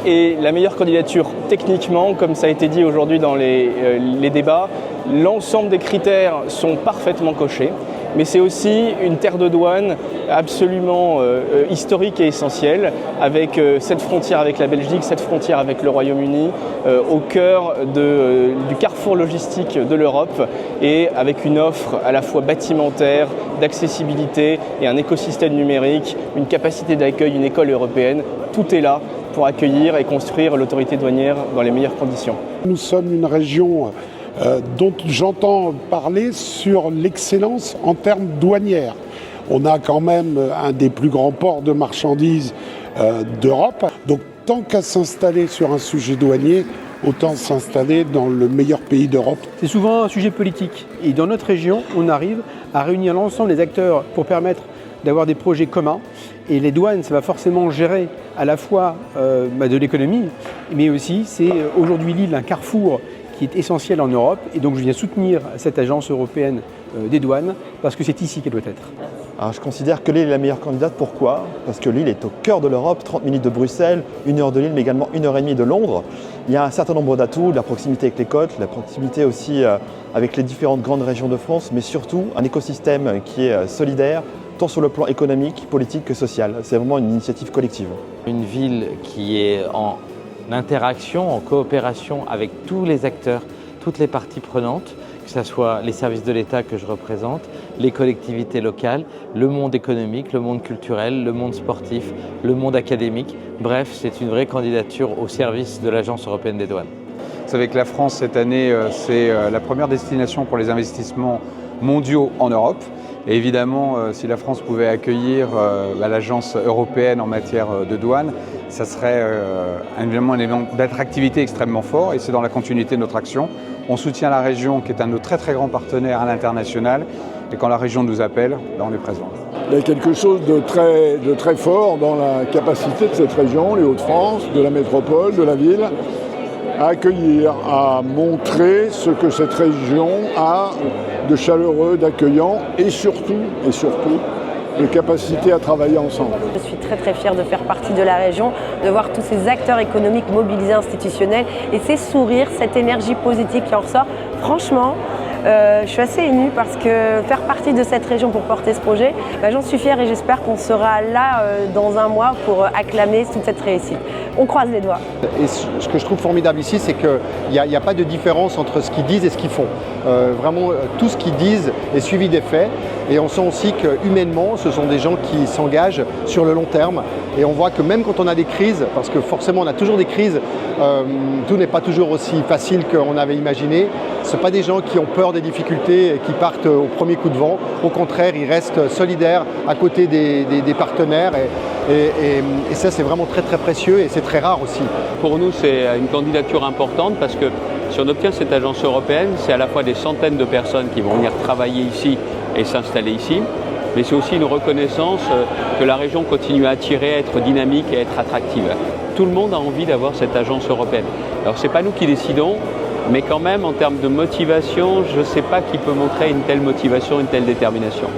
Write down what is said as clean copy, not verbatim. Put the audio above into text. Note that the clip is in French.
est la meilleure candidature techniquement, comme ça a été dit aujourd'hui dans les débats. L'ensemble des critères sont parfaitement cochés, mais c'est aussi une terre de douane absolument historique et essentielle, avec cette frontière avec la Belgique, cette frontière avec le Royaume-Uni, au cœur du carrefour logistique de l'Europe, et avec une offre à la fois bâtimentaire, d'accessibilité et un écosystème numérique, une capacité d'accueil, une école européenne. Tout est là pour accueillir et construire l'autorité douanière dans les meilleures conditions. Nous sommes une région dont j'entends parler sur l'excellence en termes douanières. On a quand même un des plus grands ports de marchandises d'Europe. Donc tant qu'à s'installer sur un sujet douanier, autant s'installer dans le meilleur pays d'Europe. C'est souvent un sujet politique. Et dans notre région, on arrive à réunir l'ensemble des acteurs pour permettre d'avoir des projets communs. Et les douanes, ça va forcément gérer à la fois de l'économie, mais aussi c'est aujourd'hui l'île un carrefour qui est essentiel en Europe. Et donc je viens soutenir cette agence européenne des douanes parce que c'est ici qu'elle doit être. Alors, je considère que Lille est la meilleure candidate. Pourquoi ? Parce que Lille est au cœur de l'Europe, 30 minutes de Bruxelles, 1 heure de Lille, mais également 1h30 de Londres. Il y a un certain nombre d'atouts, la proximité avec les côtes, la proximité aussi avec les différentes grandes régions de France, mais surtout un écosystème qui est solidaire, tant sur le plan économique, politique que social. C'est vraiment une initiative collective. Une ville qui est en interaction, en coopération avec tous les acteurs, toutes les parties prenantes, que ce soit les services de l'État que je représente, les collectivités locales, le monde économique, le monde culturel, le monde sportif, le monde académique. Bref, c'est une vraie candidature au service de l'Agence européenne des douanes. Vous savez que la France, cette année, c'est la première destination pour les investissements mondiaux en Europe. Et évidemment, si la France pouvait accueillir l'agence européenne en matière de douane, ça serait évidemment un élément d'attractivité extrêmement fort, et c'est dans la continuité de notre action. On soutient la région qui est un de nos très très grands partenaires à l'international, et quand la région nous appelle, là, on est présent. Il y a quelque chose de très fort dans la capacité de cette région, les Hauts-de-France, de la métropole, de la ville, à accueillir, à montrer ce que cette région a de chaleureux, d'accueillant et surtout, de capacité à travailler ensemble. Je suis très fière de faire partie de la région, de voir tous ces acteurs économiques mobilisés, institutionnels, et ces sourires, cette énergie positive qui en ressort. Franchement, je suis assez émue parce que faire partie de cette région pour porter ce projet, j'en suis fière et j'espère qu'on sera là dans un mois pour acclamer toute cette réussite. On croise les doigts. Et ce que je trouve formidable ici, c'est qu'il n'y a pas de différence entre ce qu'ils disent et ce qu'ils font. Vraiment, tout ce qu'ils disent est suivi des faits. Et on sent aussi qu'humainement, ce sont des gens qui s'engagent sur le long terme. Et on voit que même quand on a des crises, parce que forcément on a toujours des crises, tout n'est pas toujours aussi facile qu'on avait imaginé. Ce ne sont pas des gens qui ont peur des difficultés et qui partent au premier coup de vent. Au contraire, ils restent solidaires à côté des partenaires. Et ça, c'est vraiment très précieux et c'est très rare aussi. Pour nous, c'est une candidature importante parce que si on obtient cette agence européenne, c'est à la fois des centaines de personnes qui vont venir travailler ici et s'installer ici, mais c'est aussi une reconnaissance que la région continue à attirer, à être dynamique et à être attractive. Tout le monde a envie d'avoir cette agence européenne. Alors ce n'est pas nous qui décidons, mais quand même en termes de motivation, je ne sais pas qui peut montrer une telle motivation, une telle détermination.